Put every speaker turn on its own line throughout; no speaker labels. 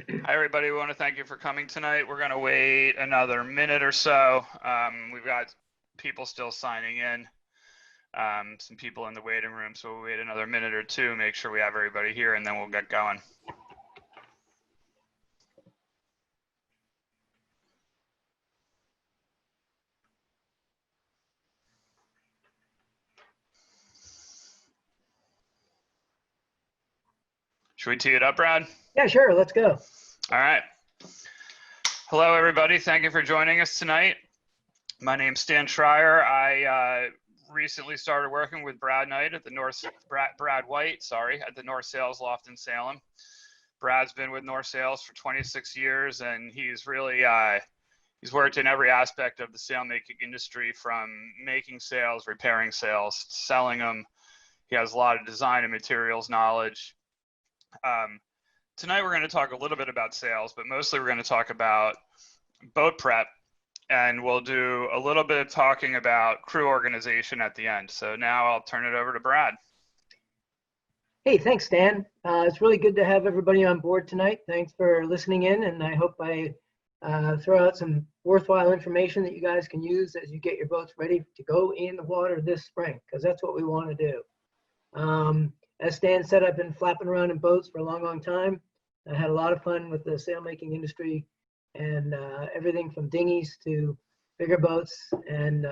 Hi, everybody. We want to thank you for coming tonight. We're going to wait another minute or so. We've got people still signing in, some people in the waiting room, so we'll wait another minute or two, make sure we have everybody here, and then we'll get going. Should we tee it up, Brad?
Yeah, sure. Let's go.
All right. Hello, everybody. Thank you for joining us tonight. My name's Stan Schreyer. I recently started working with Brad Knight at the Brad White, at the North Sales Loft in Salem. Brad's been with North Sales for 26 years, and he's really he's worked in every aspect of the sailmaking industry, from making sails, repairing sails, selling them. He has a lot of design and materials knowledge. Tonight we're going to talk a little bit about sails, but mostly we're going to talk about boat prep, and we'll do a little bit of talking about crew organization at the end. So now I'll turn it over to Brad.
Hey, thanks, Stan. It's really good to have everybody on board tonight. Thanks for listening in, and I hope I throw out some worthwhile information that you guys can use as you get your boats ready to go in the water this spring, because that's what we want to do. As Stan said, I've been flapping around in boats for a long, long time. I had a lot of fun with the sailmaking industry, and everything from dinghies to bigger boats, and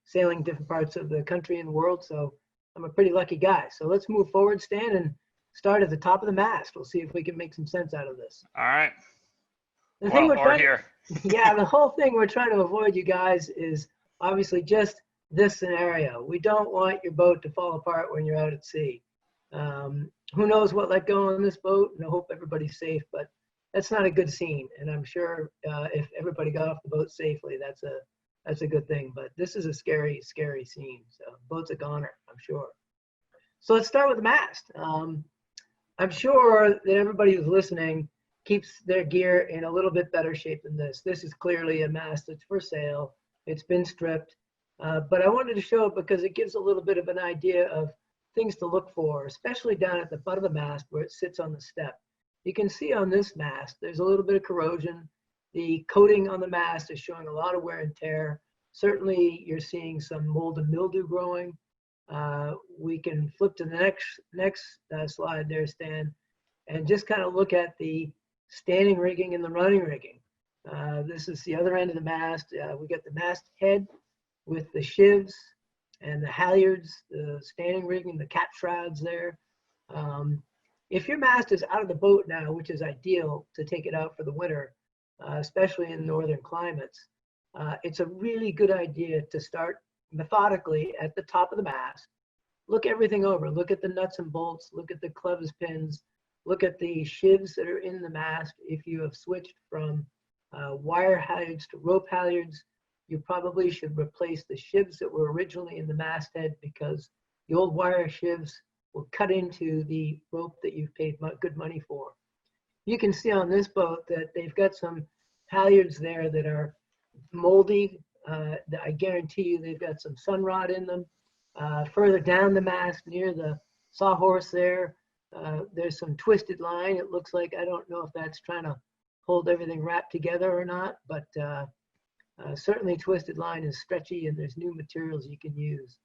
sailing different parts of the country and the world. So I'm a pretty lucky guy. So let's move forward, Stan, and start at the top of the mast. We'll see if we can make some sense out of this.
All right.
Yeah, the whole thing we're trying to avoid, you guys, is obviously just this scenario. We don't want your boat to fall apart when you're out at sea. Who knows what let go on this boat, and I hope everybody's safe, but that's not a good scene. And I'm sure if everybody got off the boat safely, that's a good thing. But this is a scary, scary scene. So boat's a goner, I'm sure. So let's start with the mast. I'm sure that everybody who's listening keeps their gear in a little bit better shape than this. This is clearly a mast that's for sale. It's been stripped. But I wanted to show it because it gives a little bit of an idea of things to look for, especially down at the butt of the mast where it sits on the step. You can see on this mast, there's a little bit of corrosion. The coating on the mast is showing a lot of wear and tear. Certainly, you're seeing some mold and mildew growing. We can flip to the next slide there, Stan, and just kind of look at the standing rigging and the running rigging. This is the other end of the mast. We got the mast head with the shivs and the halyards, the standing rigging, the cap shrouds there. If your mast is out of the boat now, which is ideal to take it out for the winter, especially in northern climates, it's a really good idea to start methodically at the top of the mast. Look everything over. Look at the nuts and bolts. Look at the clevis pins. Look at the shivs that are in the mast. If you have switched from wire halyards to rope halyards, you probably should replace the shivs that were originally in the masthead, because the old wire shivs will cut into the rope that you've paid good money for. You can see on this boat that they've got some halyards there that are moldy. I guarantee you they've got some sun rot in them. Further down the mast near the sawhorse there, there's some twisted line. It looks like, I don't know if that's trying to hold everything wrapped together or not, but certainly twisted line is stretchy, and there's new materials you can use.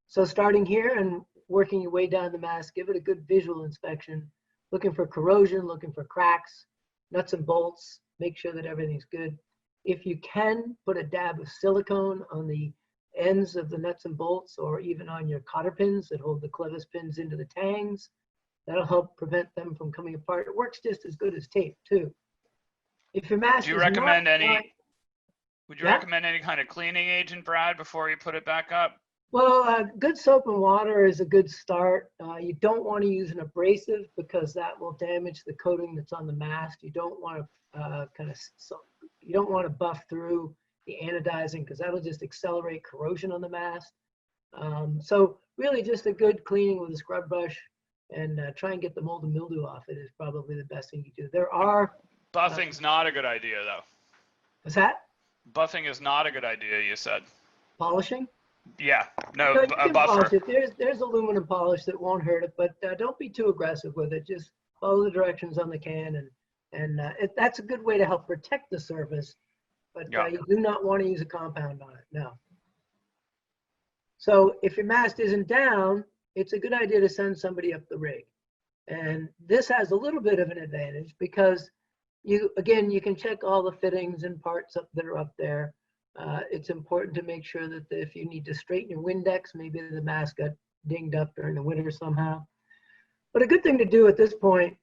So starting here and working your way down the mast, give it a good visual inspection, looking for corrosion, looking for cracks, nuts and bolts, make sure that everything's good. If you can, put a dab of silicone on the ends of the nuts and bolts, or even on your cotter pins that hold the clevis pins into the tangs. That'll help prevent them from coming apart. It works just as good as tape too. If your mast
Would you recommend any kind of cleaning agent, Brad, before you put it back up?
Well, good soap and water is a good start. You don't want to use an abrasive, because that will damage the coating that's on the mast. You don't want to buff through the anodizing, because that'll just accelerate corrosion on the mast. So really just a good cleaning with a scrub brush, and try and get the mold and mildew off it is probably the best thing you do.
Buffing's not a good idea, though.
What's that?
Buffing is not a good idea, you said.
Polishing?
Yeah, no,
you
a
can
buffer.
Polish it. There's aluminum polish that won't hurt it, but don't be too aggressive with it. Just follow the directions on the can and And that's a good way to help protect the surface, but you do not want to use a compound on it, no. So if your mast isn't down, it's a good idea to send somebody up the rig. And this has a little bit of an advantage because you can check all the fittings and parts that are up there. It's important to make sure that if you need to straighten your Windex, maybe the mast got dinged up during the winter somehow. But a good thing to do at this point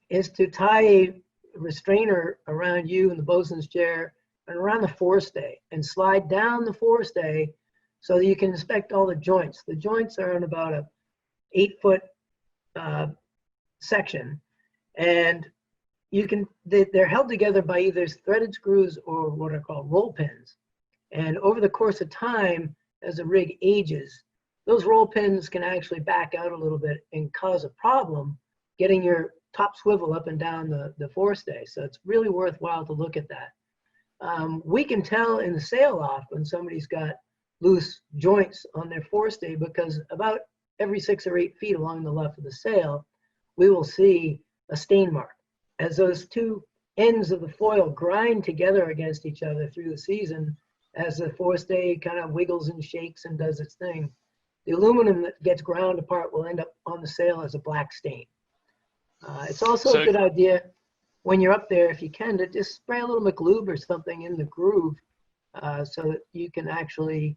is to tie a restrainer around you in the bosun's chair and around the forestay and slide down the forestay so that you can inspect all the joints. The joints are in about a 8-foot section, and they're held together by either threaded screws or what are called roll pins. And over the course of time, as the rig ages, those roll pins can actually back out a little bit and cause a problem getting your top swivel up and down the forestay. So it's really worthwhile to look at that. We can tell in the sail off when somebody's got loose joints on their forestay because about every 6 or 8 feet along the left of the sail, we will see a stain mark. As those two ends of the foil grind together against each other through the season, as the forestay kind of wiggles and shakes and does its thing, the aluminum that gets ground apart will end up on the sail as a black stain. It's also a good idea when you're up there, if you can, to just spray a little McLube or something in the groove so that you can actually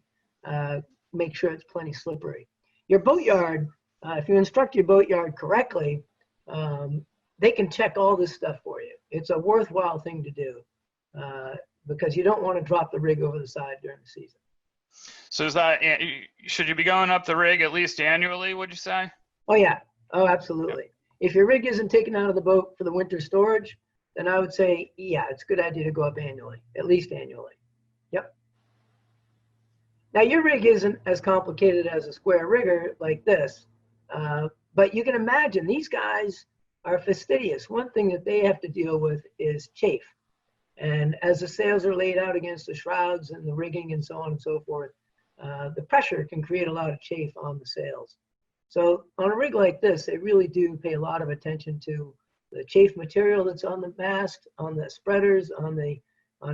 make sure it's plenty slippery. Your boatyard, if you instruct your boatyard correctly, they can check all this stuff for you. It's a worthwhile thing to do because you don't want to drop the rig over the side during the season.
So should you be going up the rig at least annually, would you say?
Oh, yeah. Oh, absolutely. Yep. If your rig isn't taken out of the boat for the winter storage, then I would say, yeah, it's a good idea to go up annually, at least annually. Yep. Now, your rig isn't as complicated as a square rigger like this, but you can imagine these guys are fastidious. One thing that they have to deal with is chafe. And as the sails are laid out against the shrouds and the rigging and so on and so forth, the pressure can create a lot of chafe on the sails. So on a rig like this, they really do pay a lot of attention to the chafe material that's on the mast, on the spreaders, on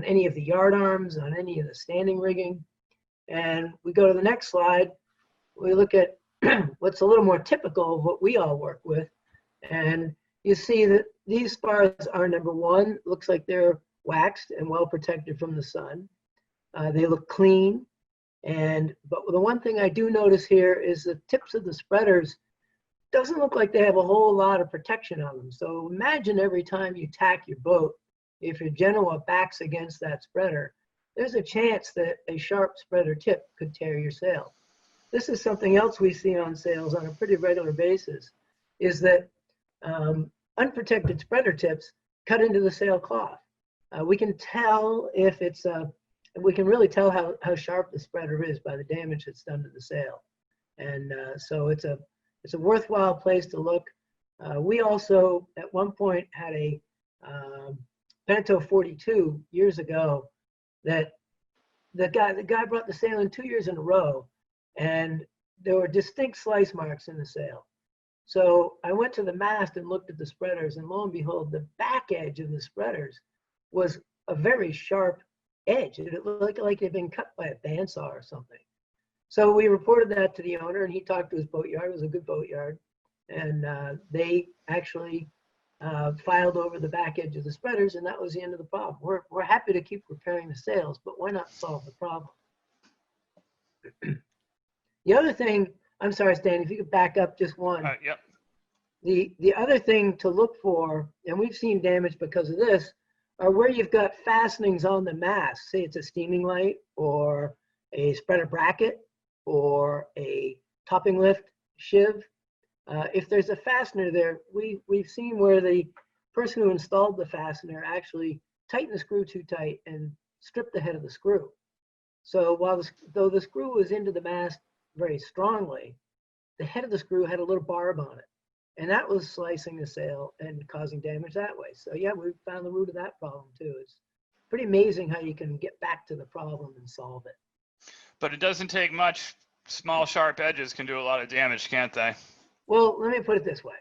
any of the yard arms, on any of the standing rigging. And we go to the next slide. We look at what's a little more typical of what we all work with. And you see that these spars are, number one, looks like they're waxed and well protected from the sun. They look clean. But the one thing I do notice here is the tips of the spreaders doesn't look like they have a whole lot of protection on them. So imagine every time you tack your boat, if your Genoa backs against that spreader, there's a chance that a sharp spreader tip could tear your sail. This is something else we see on sails on a pretty regular basis, is that unprotected spreader tips cut into the sail cloth. We can tell if it's we can really tell how sharp the spreader is by the damage that's done to the sail. And so it's a worthwhile place to look. We also, at one point, had a Pinto 42 years ago that the guy brought the sail in 2 years in a row, and there were distinct slice marks in the sail. So I went to the mast and looked at the spreaders, and lo and behold, the back edge of the spreaders was a very sharp edge. It looked like it had been cut by a bandsaw or something. So we reported that to the owner, and he talked to his boatyard. It was a good boatyard. And they actually filed over the back edge of the spreaders, and that was the end of the problem. We're happy to keep repairing the sails, but why not solve the problem? The other thing, I'm sorry, Stan, if you could back up just one.
Yep.
The other thing to look for, and we've seen damage because of this, are where you've got fastenings on the mast. Say it's a steaming light or a spreader bracket or a topping lift shiv. If there's a fastener there, we've seen where the person who installed the fastener actually tightened the screw too tight and stripped the head of the screw. So though the screw was into the mast very strongly, the head of the screw had a little barb on it. And that was slicing the sail and causing damage that way. So yeah, we found the root of that problem too. It's pretty amazing how you can get back to the problem and solve it.
But it doesn't take much. Small, sharp edges can do a lot of damage, can't they?
Well, let me put it this way.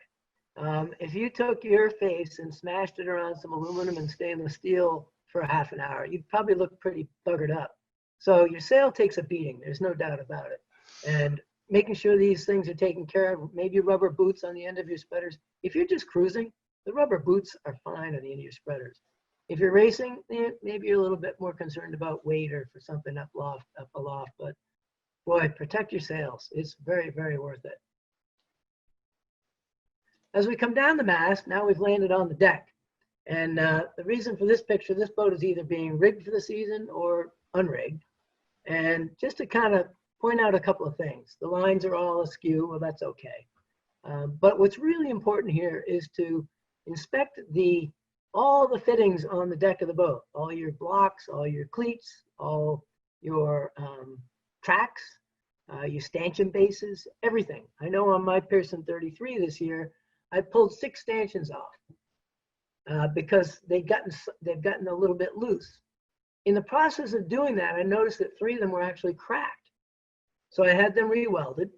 If you took your face and smashed it around some aluminum and stainless steel for a half an hour, you'd probably look pretty buggered up. So your sail takes a beating, there's no doubt about it. And making sure these things are taken care of, maybe rubber boots on the end of your spreaders. If you're just cruising, the rubber boots are fine on the end of your spreaders. If you're racing, maybe you're a little bit more concerned about weight or for something up aloft, but boy, protect your sails. It's very, very worth it. As we come down the mast, now we've landed on the deck. And the reason for this picture, this boat is either being rigged for the season or unrigged. And just to kind of point out a couple of things. The lines are all askew, well, that's okay. But what's really important here is to inspect all the fittings on the deck of the boat, all your blocks, all your cleats, all your tracks, your stanchion bases, everything. I know on my Pearson 33 this year, I pulled 6 stanchions off because they've gotten a little bit loose. In the process of doing that, I noticed that 3 of them were actually cracked. So I had them re-welded,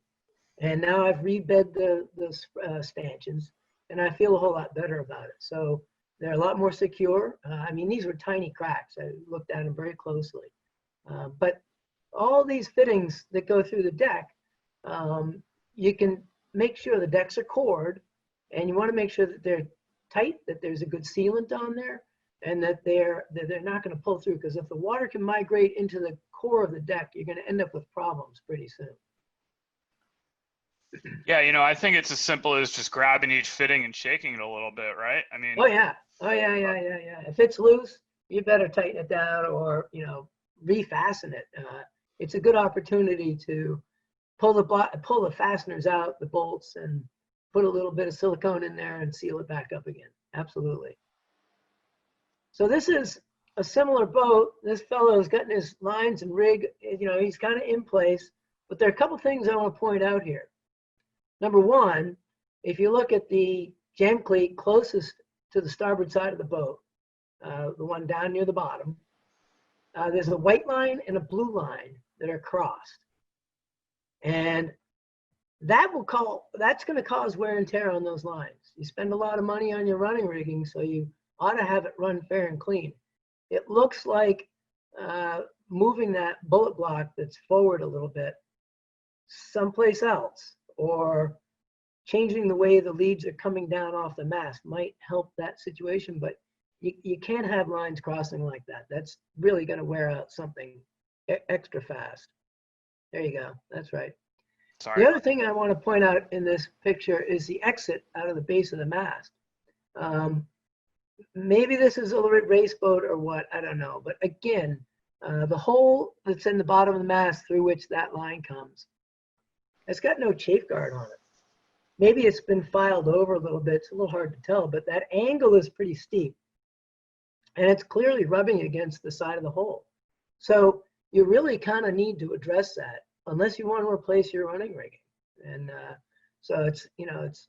and now I've rebed the stanchions, and I feel a whole lot better about it. So they're a lot more secure. I mean, these were tiny cracks. I looked at them very closely. But all these fittings that go through the deck, you can make sure the decks are cored, and you want to make sure that they're tight, that there's a good sealant on there, and that they're not going to pull through, because if the water can migrate into the core of the deck, you're going to end up with problems pretty soon.
Yeah, you know, I think it's as simple as just grabbing each fitting and shaking it a little bit, right? I mean.
Oh yeah. If it's loose, you better tighten it down or, you know, refasten it. It's a good opportunity to pull the fasteners out, the bolts, and put a little bit of silicone in there and seal it back up again. Absolutely. So this is a similar boat. This fellow's gotten his lines and rig, you know, he's kind of in place, but there are a couple things I want to point out here. Number one, if you look at the jam cleat closest to the starboard side of the boat, the one down near the bottom, there's a white line and a blue line that are crossed. And that's going to cause wear and tear on those lines. You spend a lot of money on your running rigging, so you ought to have it run fair and clean. It looks like moving that bullet block that's forward a little bit someplace else, or changing the way the leads are coming down off the mast might help that situation, but you can't have lines crossing like that. That's really going to wear out something extra fast. There you go. That's right.
Sorry.
The other thing I want to point out in this picture is the exit out of the base of the mast. Maybe this is a race boat or what, I don't know. But again, the hole that's in the bottom of the mast through which that line comes, it's got no chafe guard on it. Maybe it's been filed over a little bit. It's a little hard to tell, but that angle is pretty steep. And it's clearly rubbing against the side of the hole. So you really kind of need to address that unless you want to replace your running rigging. And so it's, you know, it's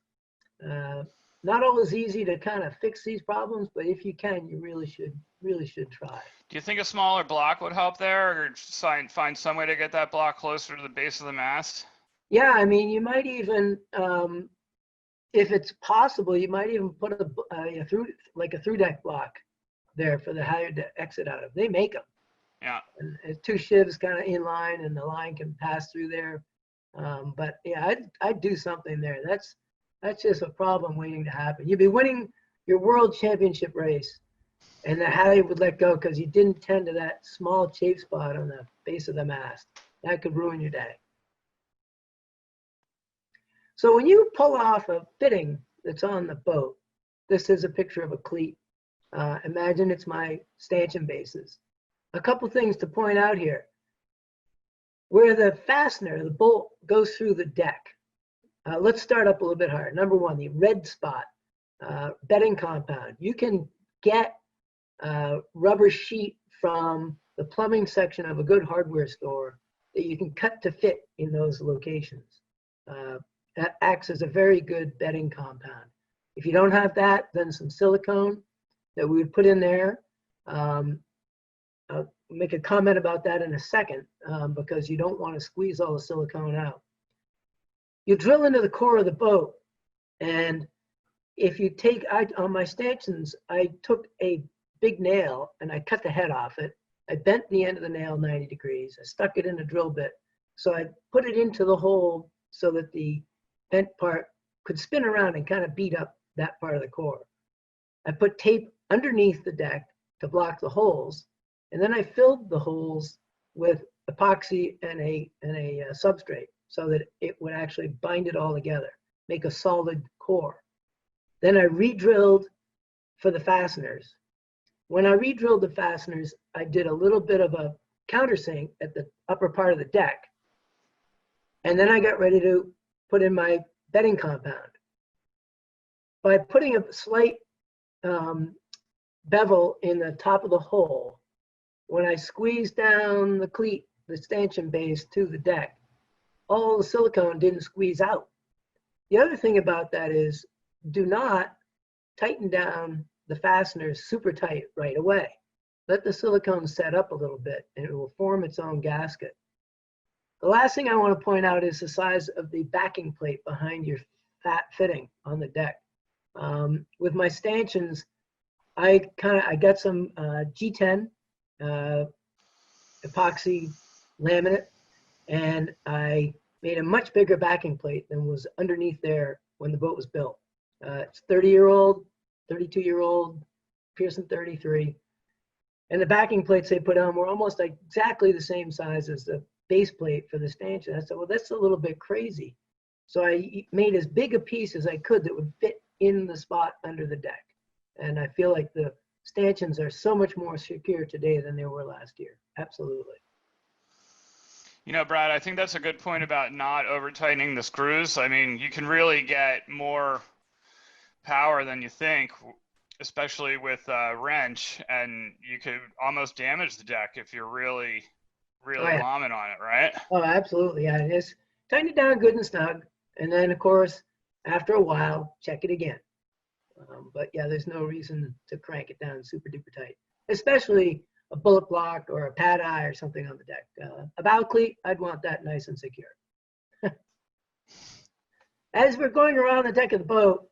not always easy to kind of fix these problems, but if you can, you really should try.
Do you think a smaller block would help there, or just find some way to get that block closer to the base of the mast?
Yeah, I mean, you might even, if it's possible, you might even put a through deck block there for the halyard to exit out of. They make them.
Yeah.
And it's 2 shivs kind of in line, and the line can pass through there. But yeah, I'd do something there. That's just a problem waiting to happen. You'd be winning your world championship race, and the halyard would let go because you didn't tend to that small chafe spot on the base of the mast. That could ruin your day. So when you pull off a fitting that's on the boat, this is a picture of a cleat. Imagine it's my stanchion bases. A couple things to point out here. Where the fastener, the bolt, goes through the deck. Let's start up a little bit higher. Number one, the red spot, bedding compound. You can get rubber sheet from the plumbing section of a good hardware store that you can cut to fit in those locations. That acts as a very good bedding compound. If you don't have that, then some silicone that we would put in there. I'll make a comment about that in a second because you don't want to squeeze all the silicone out. You drill into the core of the boat, and if you take, on my stanchions, I took a big nail and I cut the head off it. I bent the end of the nail 90 degrees. I stuck it in a drill bit. So I put it into the hole so that the bent part could spin around and kind of beat up that part of the core. I put tape underneath the deck to block the holes, and then I filled the holes with epoxy and a substrate so that it would actually bind it all together, make a solid core. Then I re-drilled for the fasteners. When I re-drilled the fasteners, I did a little bit of a countersink at the upper part of the deck. And then I got ready to put in my bedding compound. By putting a slight bevel in the top of the hole, when I squeezed down the cleat, the stanchion base to the deck, all the silicone didn't squeeze out. The other thing about that is, do not tighten down the fasteners super tight right away. Let the silicone set up a little bit and it will form its own gasket. The last thing I want to point out is the size of the backing plate behind your fat fitting on the deck. With my stanchions, I got some G10 epoxy laminate, and I made a much bigger backing plate than was underneath there when the boat was built. It's 30-year-old, 32-year-old, Pearson 33. And the backing plates they put on were almost exactly the same size as the base plate for the stanchion. I said, well, that's a little bit crazy. So I made as big a piece as I could that would fit in the spot under the deck. And I feel like the stanchions are so much more secure today than they were last year. Absolutely.
You know, Brad, I think that's a good point about not over tightening the screws. I mean, you can really get more power than you think, especially with a wrench, and you could almost damage the deck if you're really lomming on it, right?
Oh, absolutely. Yeah, just tighten it down good and snug. And then, of course, after a while, check it again. But yeah, there's no reason to crank it down super duper tight, especially a bullet block or a pad eye or something on the deck. A bow cleat, I'd want that nice and secure. As we're going around the deck of the boat,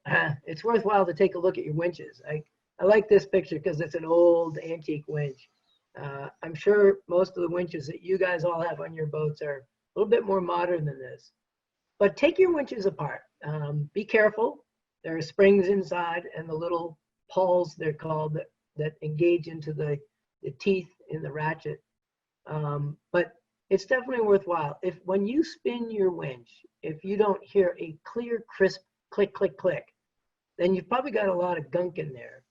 it's worthwhile to take a look at your winches. I like this picture because it's an old antique winch. I'm sure most of the winches that you guys all have on your boats are a little bit more modern than this. But take your winches apart. Be careful. There are springs inside and the little pawls, they're called, that engage into the teeth in the ratchet. But it's definitely worthwhile. When you spin your winch, if you don't hear a clear, crisp click, click, click, then you've probably got a lot of gunk in there.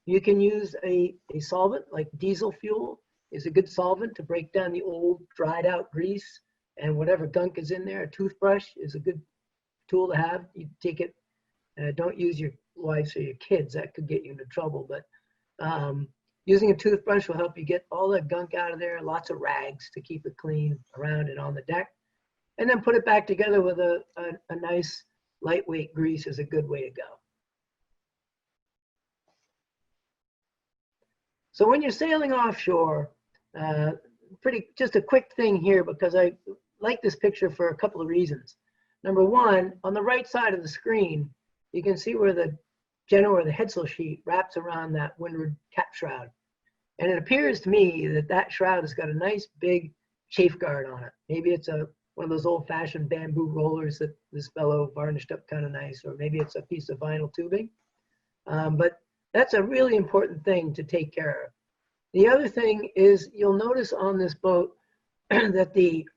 You can use a solvent like diesel fuel is a good solvent to break down the old dried out grease and whatever gunk is in there. A toothbrush is a good tool to have. You take it, don't use your wives or your kids, that could get you into trouble, but using a toothbrush will help you get all that gunk out of there, lots of rags to keep it clean around and on the deck. And then put it back together with a nice lightweight grease is a good way to go. So when you're sailing offshore, just a quick thing here, because I like this picture for a couple of reasons. Number one, on the right side of the screen, you can see where the general or the headsail sheet wraps around that windward cap shroud. And it appears to me that that shroud has got a nice big chafe guard on it. Maybe it's one of those old fashioned bamboo rollers that this fellow varnished up kind of nice, or maybe it's a piece of vinyl tubing. But that's a really important thing to take care of. The other thing is you'll notice on this boat that the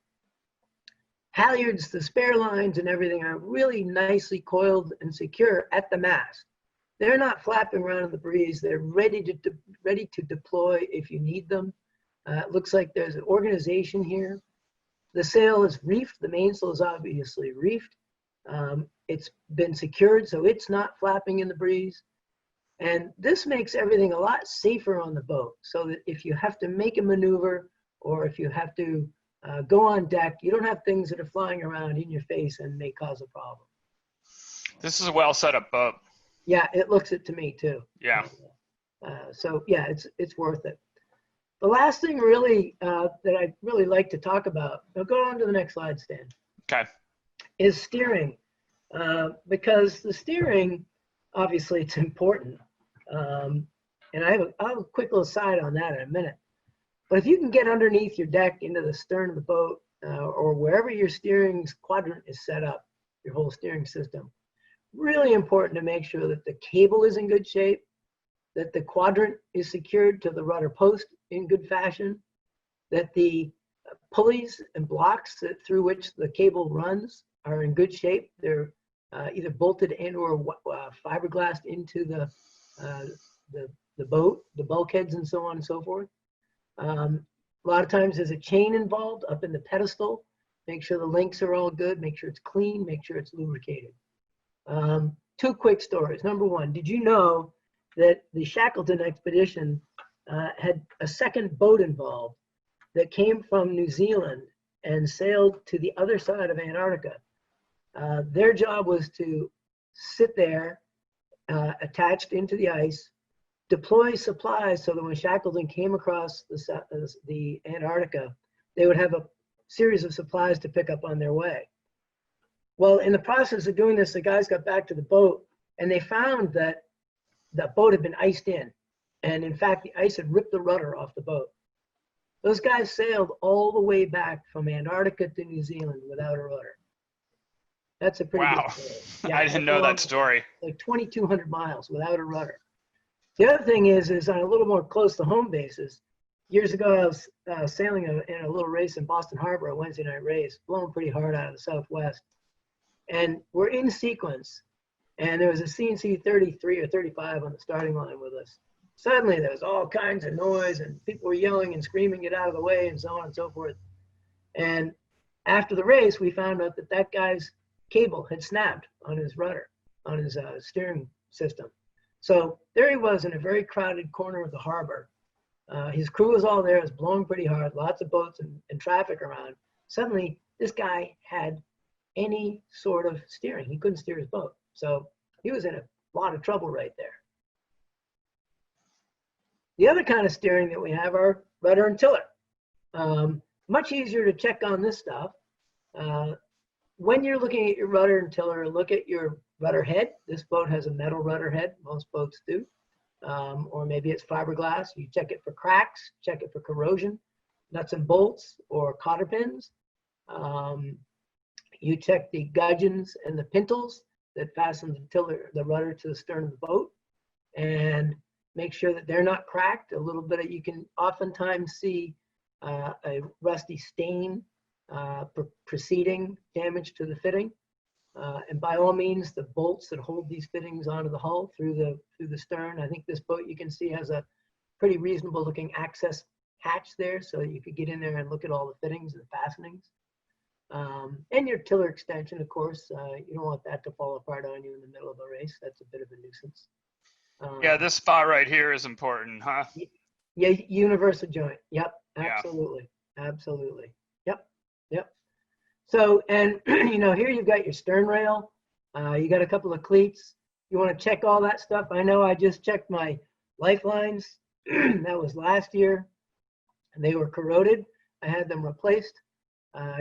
halyards, the spare lines and everything are really nicely coiled and secure at the mast. They're not flapping around in the breeze. They're ready to deploy if you need them. It looks like there's an organization here. The sail is reefed. The mainsail is obviously reefed. It's been secured, so it's not flapping in the breeze. And this makes everything a lot safer on the boat, so that if you have to make a maneuver or if you have to go on deck, you don't have things that are flying around in your face and may cause a problem.
This is a well set up boat.
Yeah, it looks it to me too.
Yeah.
So yeah, it's worth it. The last thing really that I'd really like to talk about, now go on to the next slide, Stan.
Okay.
Is steering. because the steering, obviously, it's important. And I'll have a quick little side on that in a minute. But if you can get underneath your deck into the stern of the boat or wherever your steering quadrant is set up, your whole steering system, really important to make sure that the cable is in good shape, that the quadrant is secured to the rudder post in good fashion, that the pulleys and blocks through which the cable runs are in good shape. They're either bolted and or fiberglassed into the boat, the bulkheads, and so on and so forth. A lot of times there's a chain involved up in the pedestal. Make sure the links are all good. Make sure it's clean. Make sure it's lubricated. Two quick stories. Number one, did you know that the Shackleton expedition had a second boat involved that came from New Zealand and sailed to the other side of Antarctica? Their job was to sit there attached into the ice, deploy supplies so that when Shackleton came across the Antarctica, they would have a series of supplies to pick up on their way. Well, in the process of doing this, the guys got back to the boat and they found that the boat had been iced in. And in fact, the ice had ripped the rudder off the boat. Those guys sailed all the way back from Antarctica to New Zealand without a rudder. That's a pretty good story. Yeah,
I didn't know that story.
Like 2,200 miles without a rudder. The other thing is on a little more close to home basis, years ago I was sailing in a little race in Boston Harbor, a Wednesday night race, blowing pretty hard out of the southwest. And we're in sequence, and there was a CNC 33 or 35 on the starting line with us. Suddenly there was all kinds of noise, and people were yelling and screaming, get out of the way, and so on and so forth. And after the race, we found out that that guy's cable had snapped on his rudder, on his steering system. So there he was in a very crowded corner of the harbor. His crew was all there, it was blowing pretty hard, lots of boats and traffic around. Suddenly, this guy had any sort of steering. He couldn't steer his boat. So he was in a lot of trouble right there. The other kind of steering that we have are rudder and tiller. Much easier to check on this stuff. When you're looking at your rudder and tiller, look at your rudder head. This boat has a metal rudder head. Most boats do. Or maybe it's fiberglass. You check it for cracks, check it for corrosion, nuts and bolts or cotter pins. You check the gudgeons and the pintles that fasten the rudder to the stern of the boat, and make sure that they're not cracked. A little bit you can oftentimes see a rusty stain preceding damage to the fitting. And by all means, the bolts that hold these fittings onto the hull through the stern. I think this boat you can see has a pretty reasonable looking access hatch there, so you could get in there and look at all the fittings and fastenings. And your tiller extension, of course, you don't want that to fall apart on you in the middle of a race. That's a bit of a nuisance.
Yeah, this spot right here is important, huh?
Yeah, universal joint. Yep, absolutely, absolutely. Yep. So, and here you've got your stern rail. You got a couple of cleats. You want to check all that stuff. I know I just checked my lifelines. That was last year, and they were corroded. I had them replaced.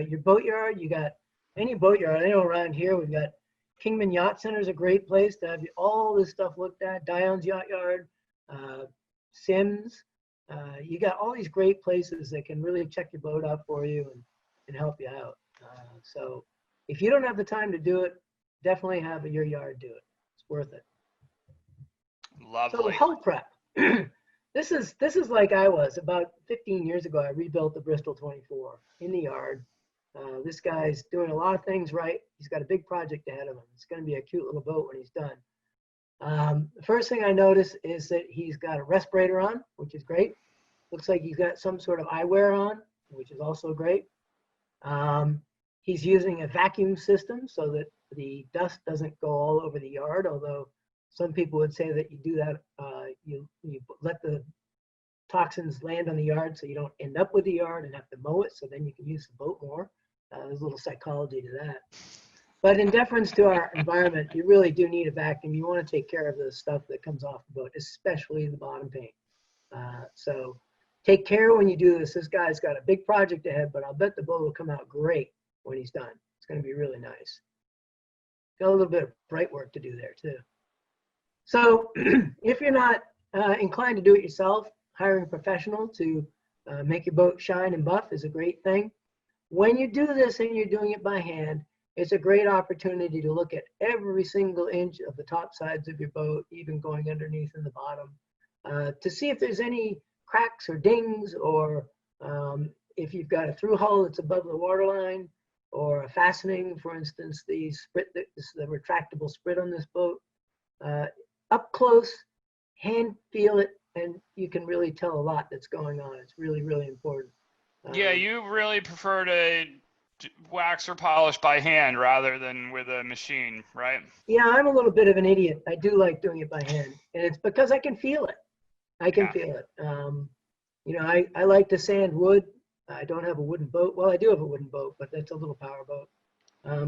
Your boatyard, you got any boatyard. I know around here we've got Kingman Yacht Center is a great place to have all this stuff looked at. Dion's Yacht Yard, Sims. You got all these great places that can really check your boat out for you and help you out. So if you don't have the time to do it, definitely have your yard do it. It's worth it.
Lovely.
So hull prep. This is like I was about 15 years ago. I rebuilt the Bristol 24 in the yard. This guy's doing a lot of things right. He's got a big project ahead of him. It's going to be a cute little boat when he's done. The first thing I notice is that he's got a respirator on, which is great. Looks like he's got some sort of eyewear on, which is also great. He's using a vacuum system so that the dust doesn't go all over the yard, although some people would say that you do that, you let the toxins land on the yard so you don't end up with the yard and have to mow it, so then you can use the boat more. There's a little psychology to that. But in deference to our environment, you really do need a vacuum. You want to take care of the stuff that comes off the boat, especially the bottom paint. So take care when you do this. This guy's got a big project ahead, but I'll bet the boat will come out great when he's done. It's going to be really nice. got a little bit of bright work to do there too. So if you're not inclined to do it yourself, hiring a professional to make your boat shine and buff is a great thing. When you do this and you're doing it by hand, it's a great opportunity to look at every single inch of the top sides of your boat, even going underneath in the bottom, to see if there's any cracks or dings, or if you've got a through hull that's above the waterline, or a fastening, for instance, the retractable sprit on this boat. Up close, hand feel it, and you can really tell a lot that's going on. It's really, really important.
Yeah, you really prefer to wax or polish by hand rather than with a machine, right?
Yeah, I'm a little bit of an idiot. I do like doing it by hand, and it's because I can feel it. I can feel it. You know, I like to sand wood. I don't have a wooden boat. Well, I do have a wooden boat, but that's a little power boat.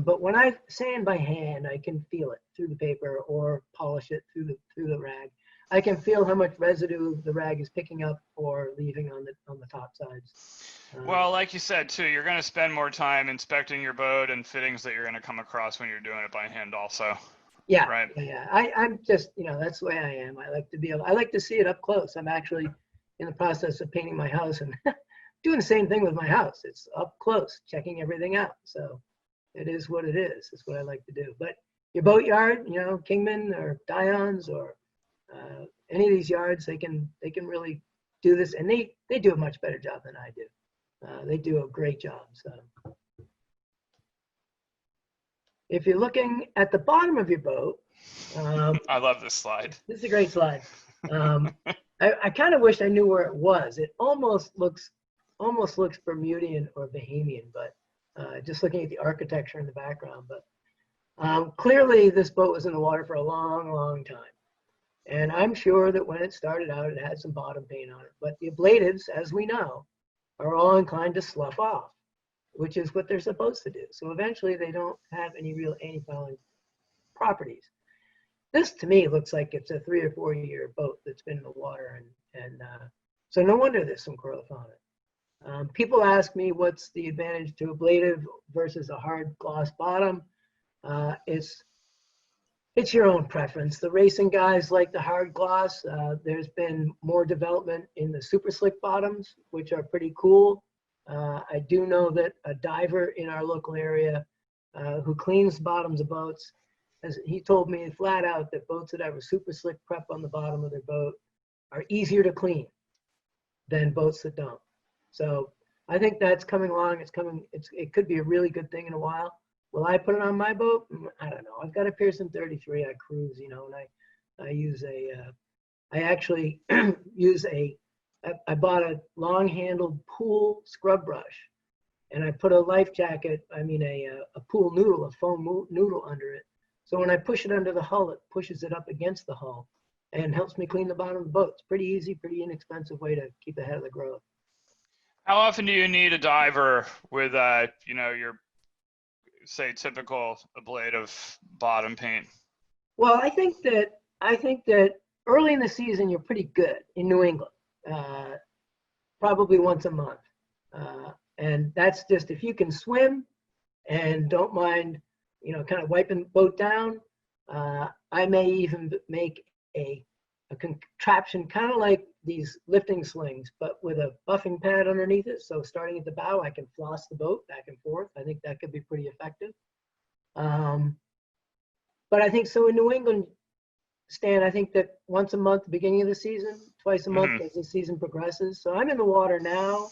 But when I sand by hand, I can feel it through the paper or polish it through the rag. I can feel how much residue the rag is picking up or leaving on the top sides.
Well, like you said too, you're going to spend more time inspecting your boat and fittings that you're going to come across when you're doing it by hand also.
Yeah,
right.
Yeah. I'm just, you know, that's the way I am. I like to see it up close. I'm actually in the process of painting my house and doing the same thing with my house. It's up close, checking everything out. So it is what it is. It's what I like to do. But your boat yard, you know, Kingman or Dion's or any of these yards, they can really do this, and they do a much better job than I do. They do a great job. So if you're looking at the bottom of your boat,
I love this slide.
This is a great slide. I kind of wish I knew where it was. It almost looks Bermudian or Bahamian, but just looking at the architecture in the background. But clearly, this boat was in the water for a long, long time. And I'm sure that when it started out, it had some bottom paint on it. But the ablatives, as we know, are all inclined to slough off, which is what they're supposed to do. So eventually, they don't have any real anti-fouling properties. This, to me, looks like it's a 3 or 4 year boat that's been in the water. And so no wonder there's some growth on it. People ask me what's the advantage to ablative versus a hard gloss bottom. It's your own preference. The racing guys like the hard gloss. There's been more development in the super slick bottoms, which are pretty cool. I do know that a diver in our local area who cleans bottoms of boats, he told me flat out that boats that have a super slick prep on the bottom of their boat are easier to clean than boats that don't. So I think that's coming along. It could be a really good thing in a while. Will I put it on my boat? I don't know. I've got a Pearson 33. I cruise, you know, and I use I actually I bought a long-handled pool scrub brush, and I put a life jacket, a pool noodle, a foam noodle under it. So when I push it under the hull, it pushes it up against the hull and helps me clean the bottom of the boat. It's pretty easy, pretty inexpensive way to keep ahead of the growth.
How often do you need a diver with, you know, your, say, typical ablative bottom paint?
Well, I think that early in the season, you're pretty good in New England, probably once a month. And that's just if you can swim and don't mind, you know, kind of wiping the boat down. I may even make a contraption kind of like these lifting slings, but with a buffing pad underneath it. So starting at the bow, I can floss the boat back and forth. I think that could be pretty effective. But I think so in New England, Stan, I think that once a month, the beginning of the season, twice a month as the season progresses. So I'm in the water now,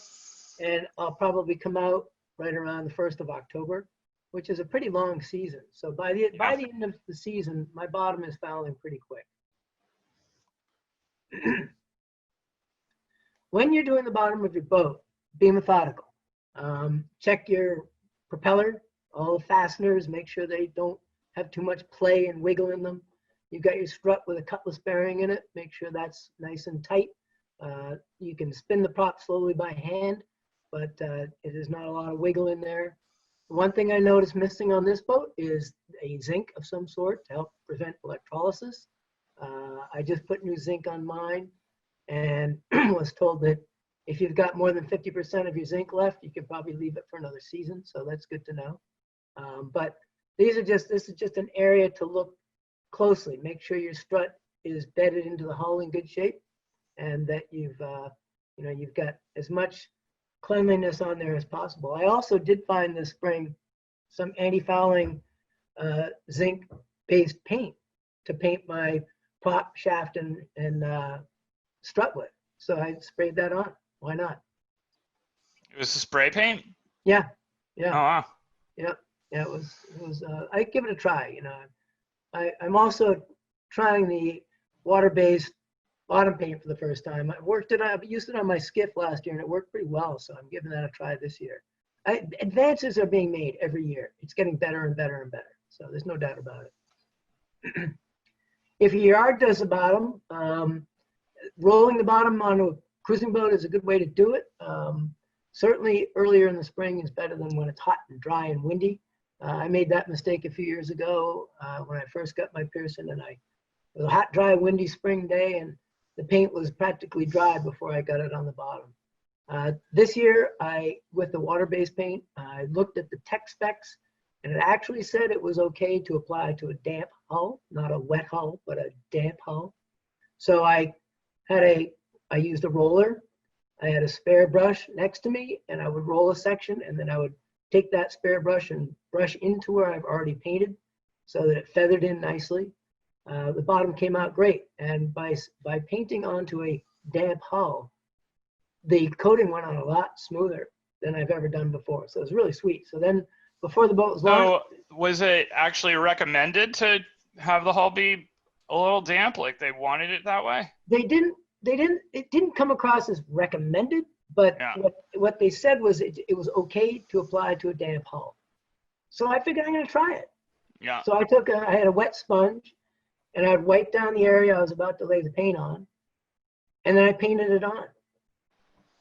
and I'll probably come out right around the 1st of October, which is a pretty long season. So by the end of the season, my bottom is fouling pretty quick. When you're doing the bottom of your boat, be methodical. Check your propeller, all the fasteners, make sure they don't have too much play and wiggle in them. You've got your strut with a cutlass bearing in it. Make sure that's nice and tight. You can spin the prop slowly by hand, but it is not a lot of wiggle in there. One thing I noticed missing on this boat is a zinc of some sort to help prevent electrolysis. I just put new zinc on mine and was told that if you've got more than 50% of your zinc left, you could probably leave it for another season. So that's good to know. But this is just an area to look closely. Make sure your strut is bedded into the hull in good shape, and that you've got as much cleanliness on there as possible. I also did find this spring some anti-fouling zinc-based paint to paint my prop, shaft, and strut with. So I sprayed that on. Why not?
It was a spray paint?
Yeah.
Oh, wow.
Yeah. It was. I'd give it a try. I'm also trying the water-based bottom paint for the first time. I've used it on my skiff last year, and it worked pretty well. So I'm giving that a try this year. Advances are being made every year. It's getting better and better and better. So there's no doubt about it. If your yard does the bottom, rolling the bottom onto a cruising boat is a good way to do it. Certainly earlier in the spring is better than when it's hot and dry and windy. I made that mistake a few years ago when I first got my Pearson, and it was a hot, dry, windy spring day, and the paint was practically dry before I got it on the bottom. This year, with the water-based paint, I looked at the tech specs, and it actually said it was okay to apply to a damp hull, not a wet hull, but a damp hull. So I used a roller. I had a spare brush next to me, and I would roll a section, and then I would take that spare brush and brush into where I've already painted so that it feathered in nicely. The bottom came out great, and by painting onto a damp hull, the coating went on a lot smoother than I've ever done before. So it was really sweet. So then before the boat was launched.
So was it actually recommended to have the hull be a little damp, like they wanted it that way?
It didn't come across as recommended, but
Yeah.
what they said was it was okay to apply to a damp hull. So I figured I'm going to try it.
Yeah.
So I had a wet sponge, and I'd wipe down the area I was about to lay the paint on, and then I painted it on,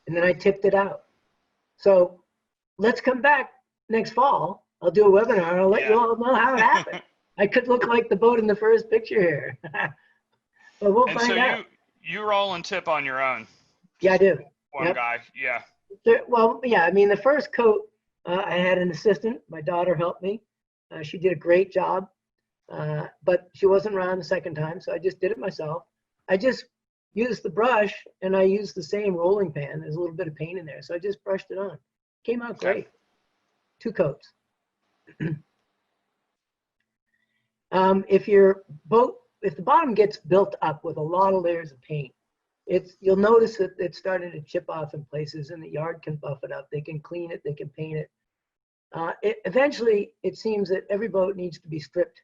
and then I tipped it out. So let's come back next fall. I'll do a webinar, and I'll let you all know how it happened. I could look like the boat in the first picture here. But we'll find out.
You roll and tip on your own?
Yeah, I do.
One guy, yeah.
Well, yeah, I mean, the first coat, I had an assistant. My daughter helped me. She did a great job, but she wasn't around the second time, so I just did it myself. I just used the brush, and I used the same rolling pan. There's a little bit of paint in there, so I just brushed it on. Came out great.
Okay.
2 coats. If the bottom gets built up with a lot of layers of paint, you'll notice that it's starting to chip off in places, and the yard can buff it up. They can clean it, they can paint it. Eventually, it seems that every boat needs to be stripped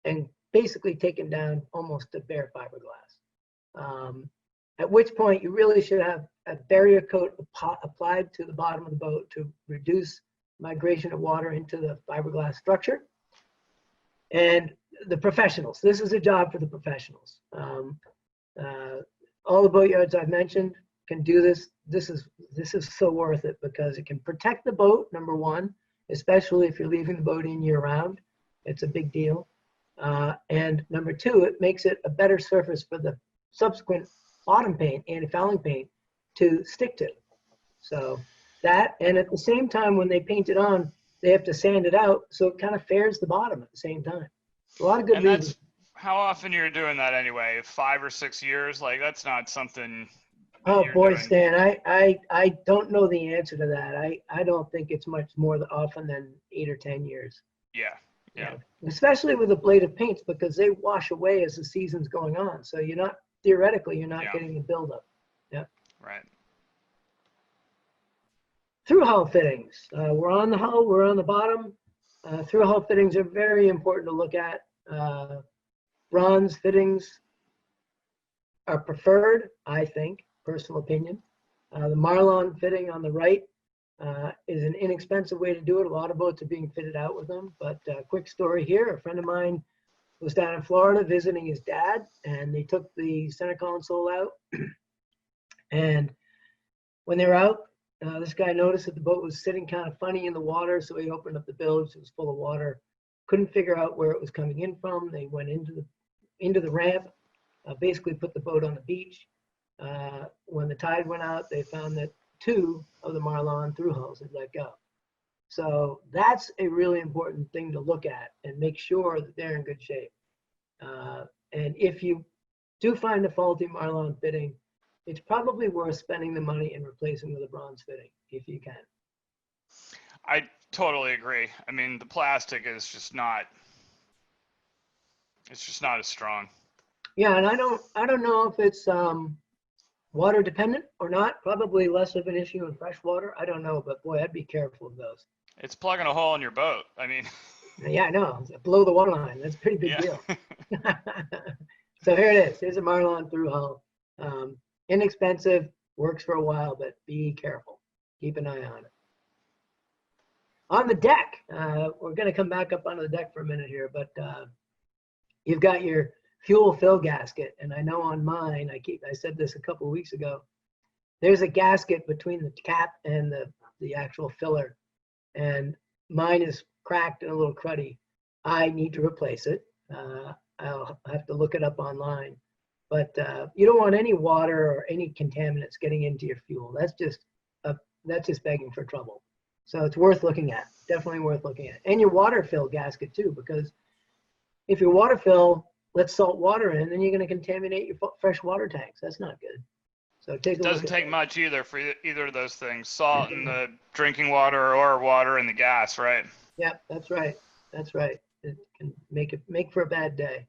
and basically taken down almost to bare fiberglass. At which point, you really should have a barrier coat applied to the bottom of the boat to reduce migration of water into the fiberglass structure. And the professionals, this is a job for the professionals. All the boatyards I've mentioned can do this. This is so worth it because it can protect the boat, number one, especially if you're leaving the boat in year round. It's a big deal. And number two, it makes it a better surface for the subsequent bottom paint, anti-fouling paint, to stick to. So that, and at the same time, when they paint it on, they have to sand it out, so it kind of fairs the bottom at the same time. A lot of good reasons.
How often you're doing that anyway? 5 or 6 years? Like, that's not something.
Oh boy, doing. Stan, I don't know the answer to that. I don't think it's much more often than 8 or 10 years.
Yeah.
Especially with ablative paints, because they wash away as the season's going on. So you're not getting the buildup. Yeah.
Right.
Through hull fittings. We're on the hull, we're on the bottom. Through hull fittings are very important to look at. Bronze fittings are preferred, I think, personal opinion. The Marlon fitting on the right is an inexpensive way to do it. A lot of boats are being fitted out with them, but quick story here. A friend of mine was down in Florida visiting his dad, and they took the center console out. And when they were out, this guy noticed that the boat was sitting kind of funny in the water, so he opened up the bilge. It was full of water. Couldn't figure out where it was coming in from. They went into the ramp, basically put the boat on the beach. When the tide went out, they found that 2 of the Marlon through hulls had let go. So that's a really important thing to look at and make sure that they're in good shape. And if you do find a faulty Marlon fitting, it's probably worth spending the money and replacing with a bronze fitting if you can.
I totally agree. I mean, the plastic is just not, it's just not as strong.
Yeah, and I don't know if it's water dependent or not. Probably less of an issue in fresh water. I don't know, but boy, I'd be careful of those.
It's plugging a hole in your boat. I mean.
Yeah, I know. Below the waterline. That's a pretty big deal. So here it is. Here's a Marlon through hull. Inexpensive, works for a while, but be careful. Keep an eye on it. On the deck, we're going to come back up onto the deck for a minute here, but you've got your fuel fill gasket, and I know on mine, I said this a couple of weeks ago, there's a gasket between the cap and the actual filler, and mine is cracked and a little cruddy. I need to replace it. I'll have to look it up online, but you don't want any water or any contaminants getting into your fuel. That's just begging for trouble. So it's worth looking at, definitely worth looking at. And your water fill gasket too, because if your water fill lets salt water in, then you're going to contaminate your fresh water tanks. That's not good. So take a look. It
doesn't take much either for either of those things. Salt in the drinking water or water in the gas, right?
Yep, that's right. That's right. It can make for a bad day.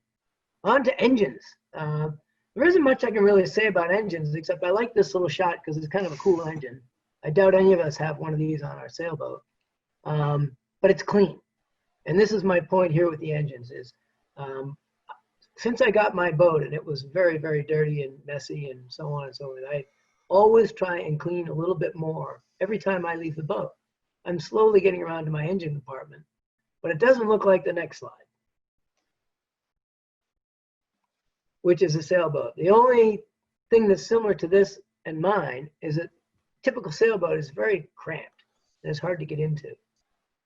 On to engines. There isn't much I can really say about engines, except I like this little shot because it's kind of a cool engine. I doubt any of us have one of these on our sailboat, but it's clean. And this is my point here with the engines is, since I got my boat and it was very, very dirty and messy and so on and so on, I always try and clean a little bit more every time I leave the boat. I'm slowly getting around to my engine compartment, but it doesn't look like the next slide, which is a sailboat. The only thing that's similar to this and mine is that typical sailboat is very cramped and it's hard to get into.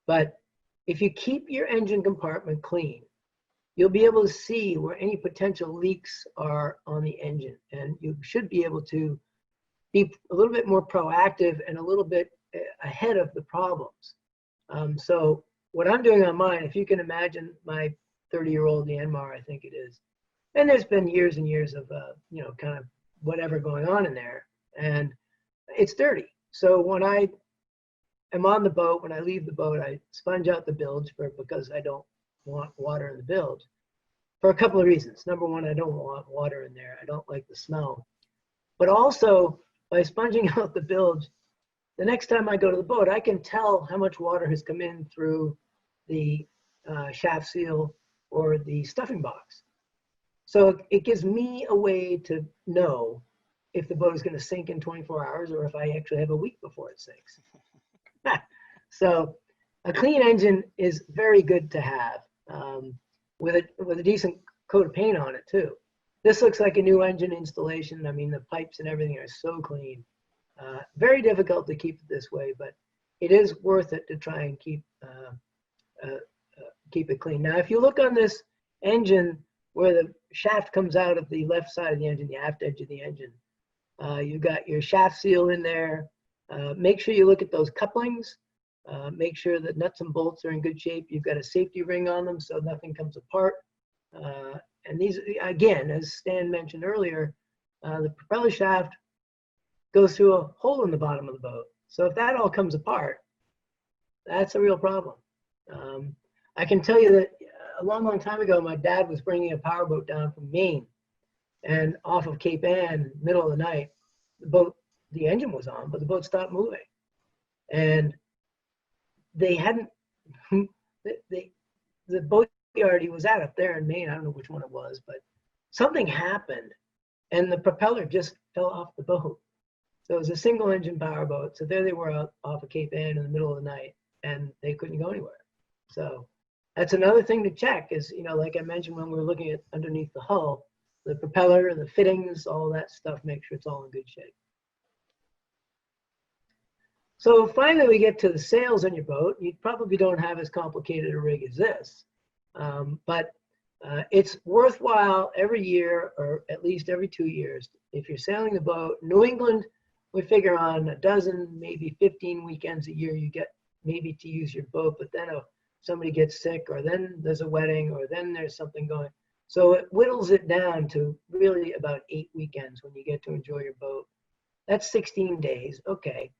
But if you keep your engine compartment clean, you'll be able to see where any potential leaks are on the engine, and you should be able to be a little bit more proactive and a little bit ahead of the problems. So what I'm doing on mine, if you can imagine my 30-year-old Yanmar, I think it is, and there's been years and years of kind of whatever going on in there, and it's dirty. So when I am on the boat, when I leave the boat, I sponge out the bilge because I don't want water in the bilge for a couple of reasons. Number one, I don't want water in there. I don't like the smell. But also, by sponging out the bilge, the next time I go to the boat, I can tell how much water has come in through the shaft seal or the stuffing box. So it gives me a way to know if the boat is going to sink in 24 hours or if I actually have a week before it sinks. So a clean engine is very good to have with a decent coat of paint on it too. This looks like a new engine installation. I mean, the pipes and everything are so clean. Very difficult to keep it this way, but it is worth it to try and keep it clean. Now, if you look on this engine where the shaft comes out of the left side of the engine, the aft edge of the engine, you've got your shaft seal in there. Make sure you look at those couplings. Make sure that nuts and bolts are in good shape. You've got a safety ring on them so nothing comes apart. And these, again, as Stan mentioned earlier, the propeller shaft goes through a hole in the bottom of the boat. So if that all comes apart, that's a real problem. I can tell you that a long, long time ago, my dad was bringing a powerboat down from Maine, and off of Cape Ann, middle of the night, the engine was on, but the boat stopped moving. And they hadn't, the boatyard he was at up there in Maine, I don't know which one it was, but something happened and the propeller just fell off the boat. So it was a single engine powerboat. So there they were out off of Cape Ann in the middle of the night and they couldn't go anywhere. So that's another thing to check is, like I mentioned when we were looking at underneath the hull, the propeller and the fittings, all that stuff, make sure it's all in good shape. So finally, we get to the sails on your boat. You probably don't have as complicated a rig as this, but it's worthwhile every year or at least every 2 years. If you're sailing the boat, New England, we figure on a dozen, maybe 15 weekends a year, you get maybe to use your boat, but then somebody gets sick, or then there's a wedding, or then there's something going. So it whittles it down to really about 8 weekends when you get to enjoy your boat. That's 16 days. Okay.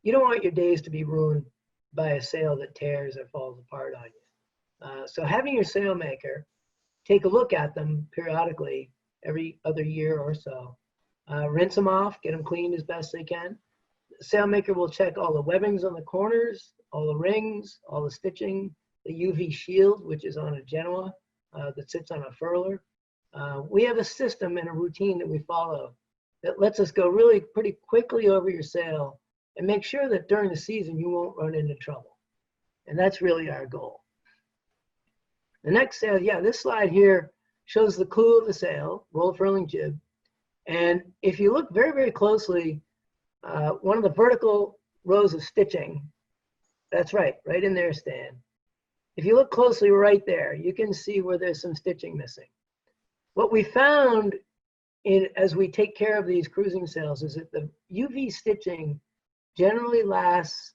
You don't want your days to be ruined by a sail that tears or falls apart on you. So having your sailmaker take a look at them periodically every other year or so, rinse them off, get them cleaned as best they can. The sailmaker will check all the webbings on the corners, all the rings, all the stitching, the UV shield, which is on a Genoa that sits on a furler. We have a system and a routine that we follow that lets us go really pretty quickly over your sail and make sure that during the season you won't run into trouble. And that's really our goal. The next sail, yeah, this slide here shows the clue of the sail, roll furling jib. And if you look very, very closely, one of the vertical rows of stitching, that's right in there, Stan. If you look closely right there, you can see where there's some stitching missing. What we found as we take care of these cruising sails is that the UV stitching generally lasts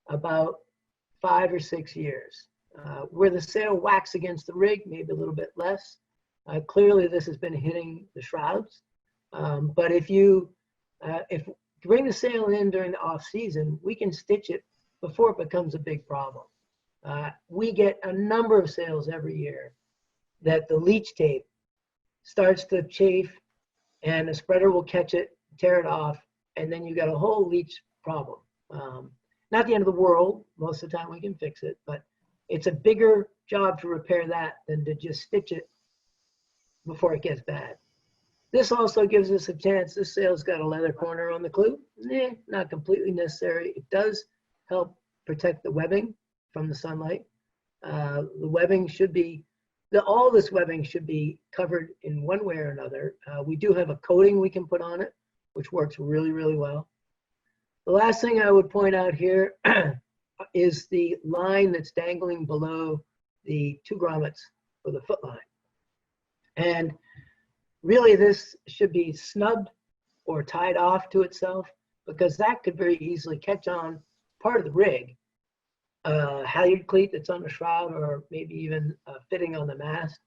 about 5 or 6 years. Where the sail whacks against the rig, maybe a little bit less. Clearly this has been hitting the shrouds. But if you bring the sail in during the off season, we can stitch it before it becomes a big problem. We get a number of sails every year that the leech tape starts to chafe and the spreader will catch it, tear it off, and then you got a whole leech problem. Not the end of the world. Most of the time we can fix it, but it's a bigger job to repair that than to just stitch it before it gets bad. This also gives us a chance. This sail's got a leather corner on the clew. Not completely necessary. It does help protect the webbing from the sunlight. The webbing should be, all this webbing should be covered in one way or another. We do have a coating we can put on it, which works really, really well. The last thing I would point out here is the line that's dangling below the 2 grommets for the foot line. And really this should be snubbed or tied off to itself, because that could very easily catch on part of the rig, halyard cleat that's on the shroud, or maybe even fitting on the mast,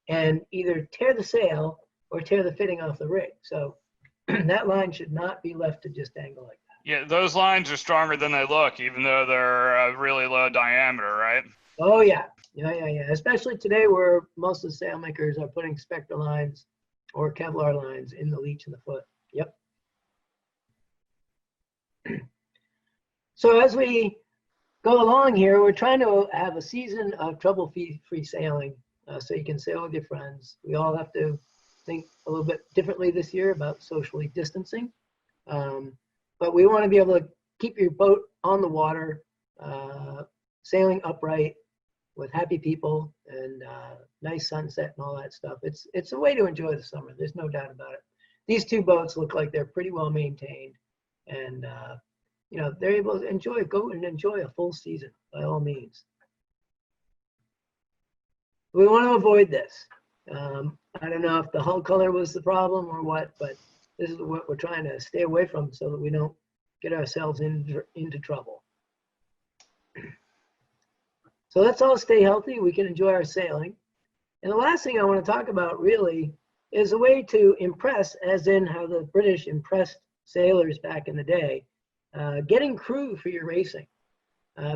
and either tear the sail or tear the fitting off the rig. So that line should not be left to just dangle like that.
Yeah, those lines are stronger than they look, even though they're really low diameter, right?
Oh yeah. Especially today where most of the sailmakers are putting Spectra lines or Kevlar lines in the leech and the foot. Yep. So as we go along here, we're trying to have a season of trouble-free sailing, so you can sail with your friends. We all have to think a little bit differently this year about socially distancing. But we want to be able to keep your boat on the water, sailing upright with happy people and nice sunset and all that stuff. It's a way to enjoy the summer. There's no doubt about it. These 2 boats look like they're pretty well maintained, and you know, they're able to go and enjoy a full season by all means. We want to avoid this. I don't know if the hull color was the problem or what, but this is what we're trying to stay away from so that we don't get ourselves into trouble. So let's all stay healthy. We can enjoy our sailing. And the last thing I want to talk about really is a way to impress, as in how the British impressed sailors back in the day. Getting crew for your racing.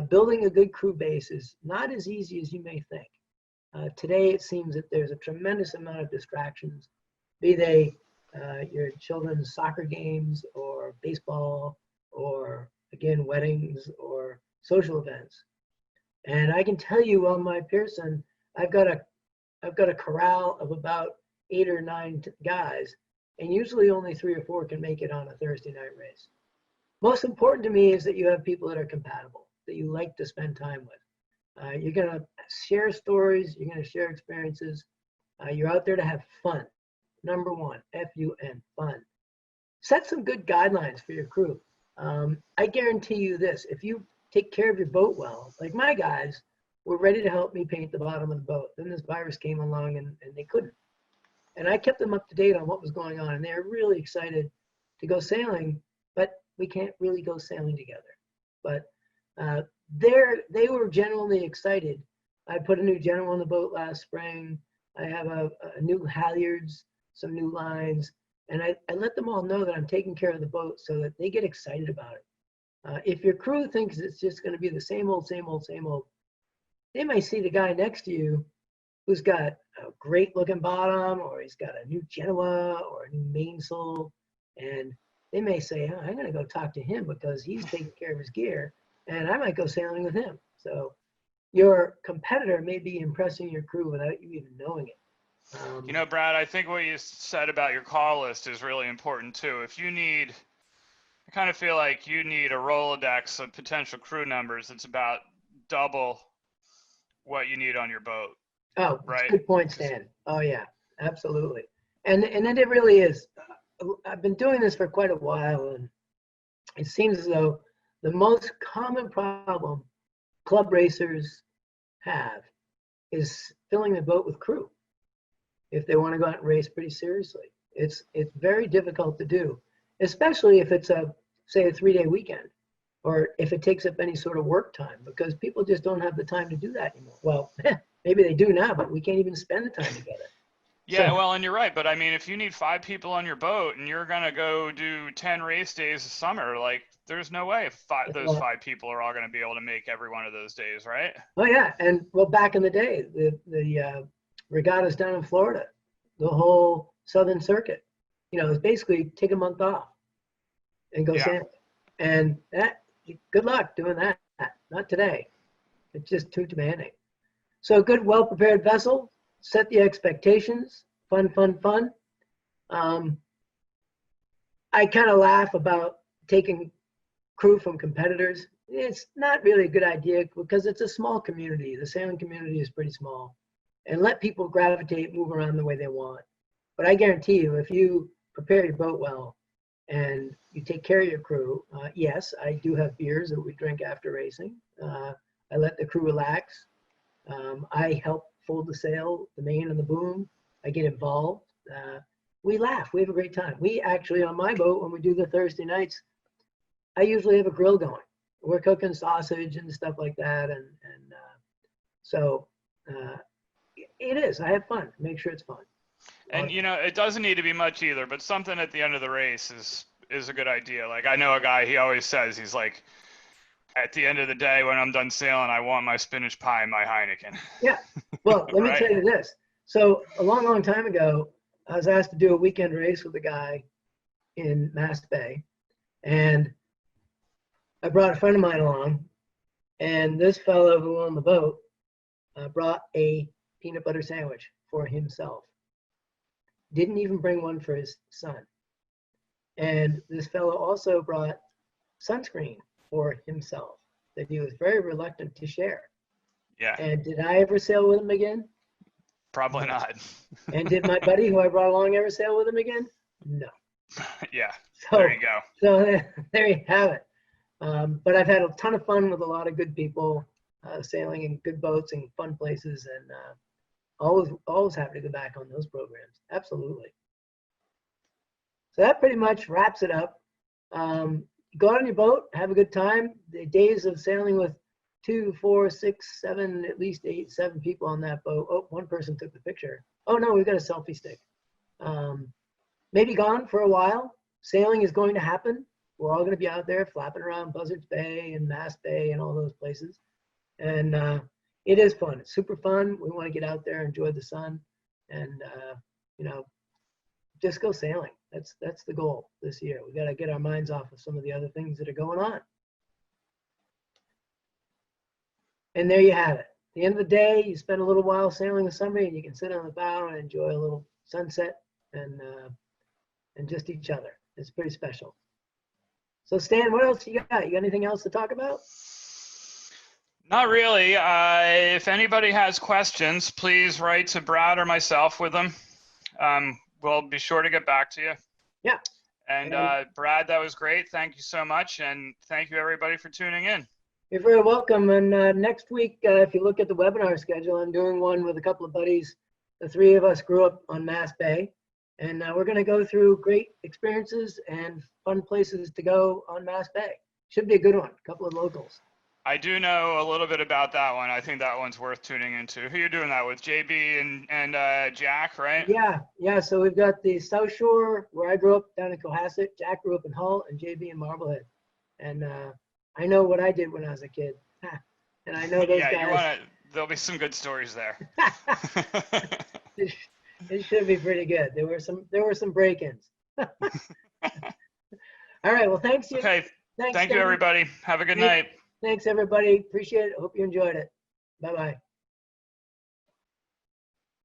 Building a good crew base is not as easy as you may think. Today it seems that there's a tremendous amount of distractions, be they your children's soccer games or baseball or, again, weddings or social events. And I can tell you on my Pearson, I've got a corral of about 8 or 9 guys, and usually only 3 or 4 can make it on a Thursday night race. Most important to me is that you have people that are compatible, that you like to spend time with. You're going to share stories, you're going to share experiences. You're out there to have fun. Number 1, F-U-N, fun. Set some good guidelines for your crew. I guarantee you this, if you take care of your boat well, like my guys were ready to help me paint the bottom of the boat. Then this virus came along and they couldn't. And I kept them up to date on what was going on, and they're really excited to go sailing, but we can't really go sailing together. But they were genuinely excited. I put a new general on the boat last spring. I have a new halyards, some new lines, and I let them all know that I'm taking care of the boat so that they get excited about it. If your crew thinks it's just going to be the same old, same old, same old, they might see the guy next to you who's got a great looking bottom, or he's got a new Genoa or a new mainsail, and they may say, oh, I'm going to go talk to him because he's taking care of his gear, and I might go sailing with him. So your competitor may be impressing your crew without you even knowing it.
You know, Brad, I think what you said about your call list is really important too. If you need, I kind of feel like you need a Rolodex of potential crew numbers that's about double what you need on your boat.
Oh,
right.
Good point, Stan. Oh yeah, absolutely. And it really is. I've been doing this for quite a while, and it seems as though the most common problem club racers have is filling the boat with crew if they want to go out and race pretty seriously. It's very difficult to do, especially if it's say a 3-day weekend, or if it takes up any sort of work time, because people just don't have the time to do that anymore. Well, maybe they do now, but we can't even spend the time together.
Yeah, so, well, and you're right, but I mean, if you need 5 people on your boat and you're gonna go do 10 race days a summer, like there's no way those 5 people are all gonna be able to make every one of those days, right?
Oh yeah, and well, back in the day, the regattas down in Florida, the whole Southern Circuit, you know, it was basically take a month off and go sailing, and that, good luck doing that. Not today. It's just too demanding. So a good, well-prepared vessel. Set the expectations. Fun, fun, fun. I kind of laugh about taking crew from competitors. It's not really a good idea because it's a small community. The sailing community is pretty small. And let people gravitate, move around the way they want. But I guarantee you, if you prepare your boat well and you take care of your crew, yes, I do have beers that we drink after racing. I let the crew relax. I help fold the sail, the main and the boom. I get involved. We laugh. We have a great time. We actually, on my boat, when we do the Thursday nights, I usually have a grill going. We're cooking sausage and stuff like that. So it is. I have fun. Make sure it's fun.
And, you know, it doesn't need to be much either, but something at the end of the race is a good idea. Like, I know a guy, he always says, he's like, at the end of the day, when I'm done sailing, I want my spinach pie and my Heineken.
Yeah. Well, let me tell you this. So a long, long time ago, I was asked to do a weekend race with a guy in Mast Bay. And I brought a friend of mine along. And this fellow who owned the boat brought a peanut butter sandwich for himself. Didn't even bring one for his son. And this fellow also brought sunscreen for himself that he was very reluctant to share.
Yeah.
And did I ever sail with him again?
Probably not.
And did my buddy who I brought along ever sail with him again? No.
Yeah.
So,
there you go.
So there you have it. But I've had a ton of fun with a lot of good people, sailing in good boats and fun places, and always happy to go back on those programs. Absolutely. So that pretty much wraps it up. Go out on your boat, have a good time. The days of sailing with 2, 4, 6, 7, at least 8, 7 people on that boat. Oh, one person took the picture. Oh no, we've got a selfie stick. Maybe gone for a while. Sailing is going to happen. We're all going to be out there flapping around Buzzards Bay and Mast Bay and all those places. And it is fun. It's super fun. We want to get out there, enjoy the sun, and you know, just go sailing. That's the goal this year. We got to get our minds off of some of the other things that are going on. And there you have it. At the end of the day, you spend a little while sailing with somebody, and you can sit on the bow and enjoy a little sunset and just each other. It's pretty special. So Stan, what else you got? You got anything else to talk about?
Not really. If anybody has questions, please write to Brad or myself with them. We'll be sure to get back to you.
Yeah.
And Brad, that was great. Thank you so much. And thank you everybody for tuning in.
You're very welcome. And next week, if you look at the webinar schedule, I'm doing one with a couple of buddies. The 3 of us grew up on Mast Bay. And we're going to go through great experiences and fun places to go on Mast Bay. Should be a good one. A couple of locals.
I do know a little bit about that one. I think that one's worth tuning into. Who you doing that with? JB and Jack, right?
Yeah. So we've got the South Shore where I grew up down in Cohasset. Jack grew up in Hull, and JB in Marblehead. And I know what I did when I was a kid. And I know those guys.
There'll be some good stories there.
It should be pretty good. There were some break-ins. All right. Well, thanks.
Okay. Thank you, everybody. Have a good night.
Thanks, everybody. Appreciate it. Hope you enjoyed it. Bye-bye.